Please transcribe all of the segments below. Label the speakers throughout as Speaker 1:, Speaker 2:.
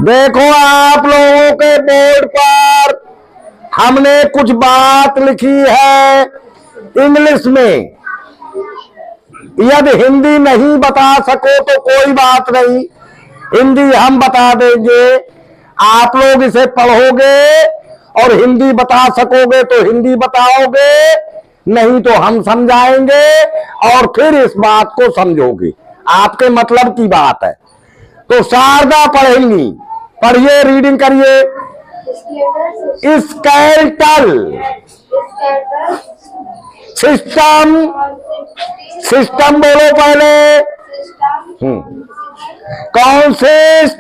Speaker 1: देखो आप लोगों के बोर्ड पर हमने कुछ बात लिखी है इंग्लिश में। यदि हिंदी नहीं बता सको तो कोई बात नहीं, हिंदी हम बता देंगे। आप लोग इसे पढ़ोगे और हिंदी बता सकोगे तो हिंदी बताओगे, नहीं तो हम समझाएंगे और फिर इस बात को समझोगे। आपके मतलब की बात है। तो शारदा पढ़ेंगी, पढ़िए, रीडिंग करिए। स्केलेटल सिस्टम, सिस्टम बोलो पहले। Consist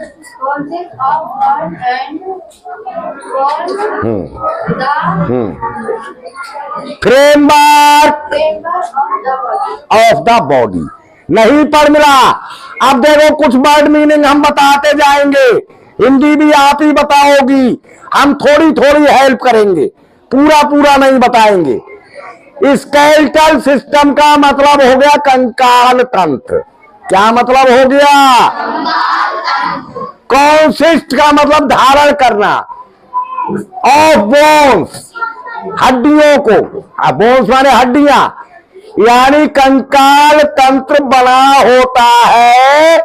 Speaker 1: framework of the body. नहीं पढ़ मिला। अब देखो कुछ वर्ड मीनिंग हम बताते जाएंगे, हिंदी भी आप ही बताओगी, हम थोड़ी थोड़ी हेल्प करेंगे, पूरा पूरा नहीं बताएंगे। स्केलेटल सिस्टम का मतलब हो गया कंकाल तंत्र। क्या मतलब हो गया? कॉन्सिस्ट का मतलब धारण करना, ऑफ बोन्स हड्डियों को, बोन्स माने हड्डियां, यानी कंकाल तंत्र बना होता है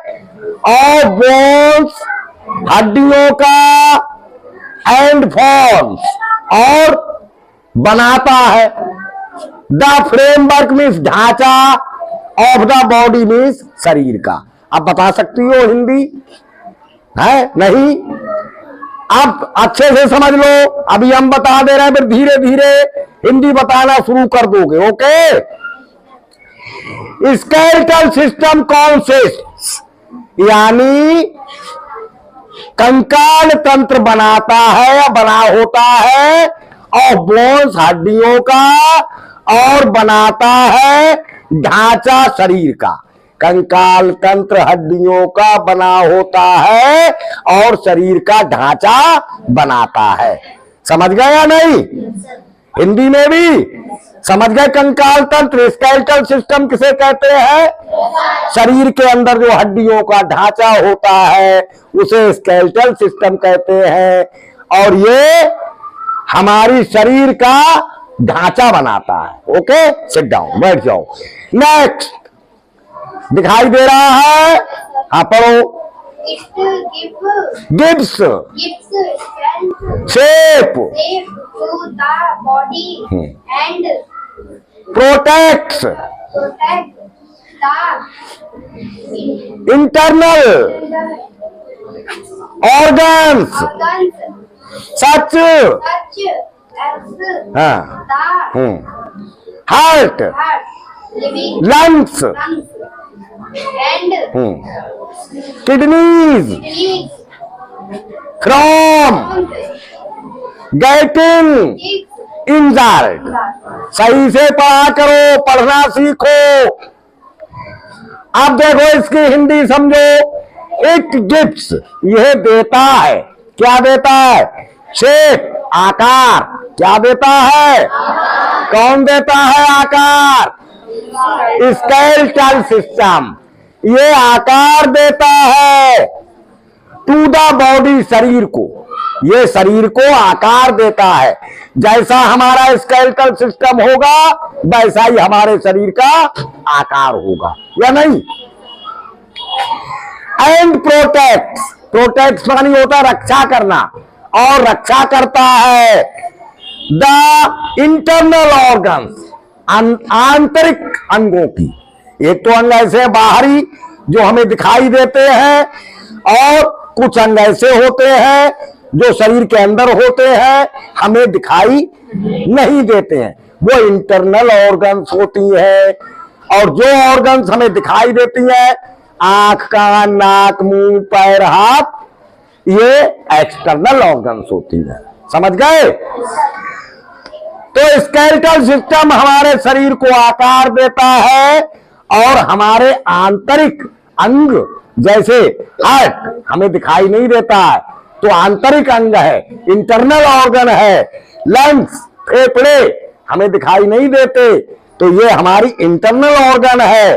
Speaker 1: ऑफ बोन्स हड्डियों का, एंड फॉर्म्स और बनाता है। द फ्रेमवर्क मीन्स ढांचा, ऑफ द बॉडी मीन्स शरीर का। अब बता सकती हो हिंदी है? नहीं? अब अच्छे से समझ लो, अभी हम बता दे रहे हैं, फिर धीरे धीरे हिंदी बताना शुरू कर दोगे। ओके? स्केलेटल सिस्टम कॉन्सिस्ट यानी कंकाल तंत्र बनाता है या बना होता है ऑफ बोन्स हड्डियों का, और बनाता है ढांचा शरीर का। कंकाल तंत्र हड्डियों का बना होता है और शरीर का ढांचा बनाता है। समझ गए या नहीं? हिंदी में भी समझ गए? कंकाल तंत्र स्केलेटल सिस्टम किसे कहते हैं? शरीर के अंदर जो हड्डियों का ढांचा होता है उसे स्केलेटल सिस्टम कहते हैं, और ये हमारी शरीर का ढांचा बनाता है। ओके, सिट डाउन, बैठ जाओ। नेक्स्ट दिखाई दे रहा है, हाँ पढ़ो। Gives shape
Speaker 2: to the body and
Speaker 1: protects
Speaker 2: the
Speaker 1: internal organs such
Speaker 2: such as
Speaker 1: हाँ
Speaker 2: the
Speaker 1: heart
Speaker 2: heart, living
Speaker 1: lungs
Speaker 2: lungs, and
Speaker 1: kidneys
Speaker 2: kidneys,
Speaker 1: from getting
Speaker 2: pigs,
Speaker 1: injured. सही से पढ़ा करो, पढ़ना सीखो। अब देखो इसकी हिंदी समझो। इट गिव्स यह देता है, क्या देता है? शेप आकार। क्या देता है? कौन देता है आकार? स्केलेटल सिस्टम ये आकार देता है टू द बॉडी शरीर को, ये शरीर को आकार देता है। जैसा हमारा स्केलेटल सिस्टम होगा वैसा ही हमारे शरीर का आकार होगा, या नहीं? एंड प्रोटेक्ट्स, प्रोटेक्ट्स मानी होता है रक्षा करना, और रक्षा करता है द इंटरनल ऑर्गन्स आंतरिक अंगों की। एक तो अंग ऐसे बाहरी जो हमें दिखाई देते हैं, और कुछ अंग ऐसे होते हैं जो शरीर के अंदर होते हैं, हमें दिखाई नहीं देते हैं, वो इंटरनल ऑर्गन्स होती है। और जो ऑर्गन्स हमें दिखाई देती हैं, आंख, कान, नाक, मुंह, पैर, हाथ, ये एक्सटर्नल ऑर्गन्स होती है। समझ गए? तो स्केलेटल सिस्टम हमारे शरीर को आकार देता है, और हमारे आंतरिक अंग जैसे हार्ट हमें दिखाई नहीं देता है तो आंतरिक अंग है, इंटरनल ऑर्गन है। लंग्स फेफड़े हमें दिखाई नहीं देते तो ये हमारी इंटरनल ऑर्गन है।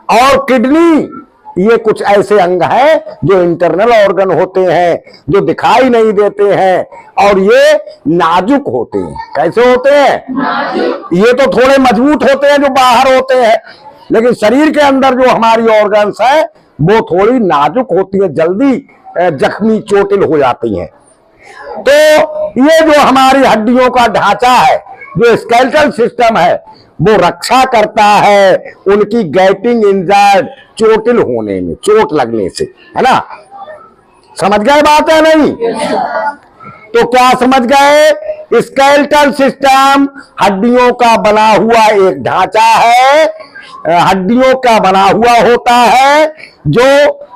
Speaker 1: और किडनी ये कुछ ऐसे अंग हैं जो इंटरनल ऑर्गन होते हैं, जो दिखाई नहीं देते हैं और ये नाजुक होते हैं। कैसे होते हैं? ये तो थोड़े मजबूत होते हैं जो बाहर होते हैं, लेकिन शरीर के अंदर जो हमारी ऑर्गन्स है वो थोड़ी नाजुक होती है, जल्दी जख्मी चोटिल हो जाती हैं। तो ये जो हमारी हड्डियों का ढांचा है, जो स्केलेटल सिस्टम है, वो रक्षा करता है उनकी गेटिंग इंजर्ड, चोटिल होने में, चोट लगने से, है ना। समझ गए बात है नहीं? तो क्या समझ गए? स्केलेटल सिस्टम हड्डियों का बना हुआ एक ढांचा है, हड्डियों का बना हुआ होता है जो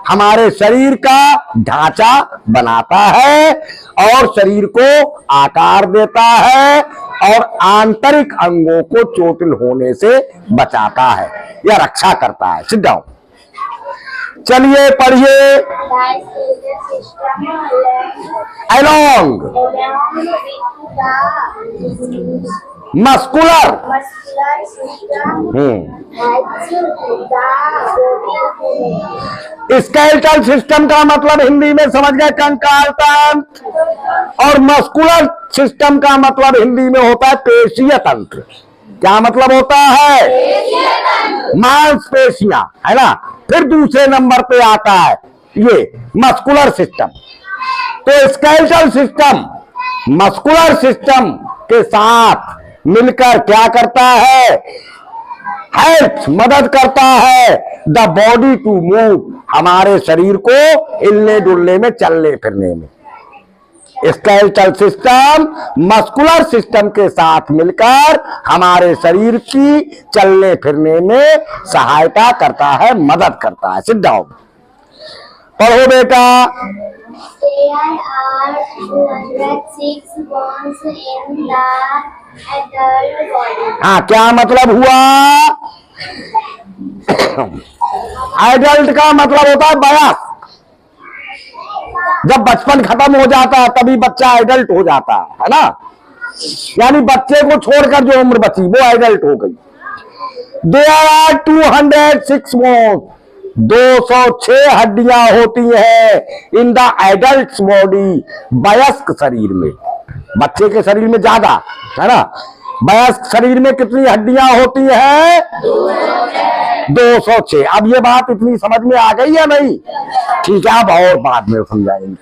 Speaker 1: हमारे शरीर का ढांचा बनाता है और शरीर को आकार देता है और आंतरिक अंगों को चोटिल होने से बचाता है या रक्षा करता है। Sit down. चलिए पढ़िए। अलोंग मस्कुलर स्केलेटल सिस्टम का मतलब हिंदी में समझ गए कंकाल तंत्र, और मस्कुलर सिस्टम का मतलब हिंदी में होता है पेशीय तंत्र। क्या मतलब होता है? मांसपेशियां, है ना। फिर दूसरे नंबर पे आता है ये मस्कुलर सिस्टम। तो स्केलेटल सिस्टम मस्कुलर सिस्टम के साथ मिलकर क्या करता है? हेल्प, मदद करता है द बॉडी टू मूव, हमारे शरीर को हिलने डुलने में, चलने फिरने में। स्केलेटल सिस्टम मस्कुलर सिस्टम के साथ मिलकर हमारे शरीर की चलने फिरने में सहायता करता है, मदद करता है। Sit down. पढ़ो बेटा।
Speaker 2: There are 206 bones in the adult body.
Speaker 1: हाँ, क्या मतलब हुआ? एडल्ट का मतलब होता है वयस्क। जब बचपन खत्म हो जाता है तभी बच्चा एडल्ट हो जाता है ना। यानी बच्चे को छोड़कर जो उम्र बची वो एडल्ट हो गई। There are 206 bones, 206 हड्डियां होती हैं इन द एडल्ट बॉडी, वयस्क शरीर में। बच्चे के शरीर में ज्यादा है ना। वयस्क शरीर में कितनी हड्डियां होती हैं? 206। अब ये बात इतनी समझ में आ गई या नहीं? ठीक है, अब और बाद में समझाएंगे।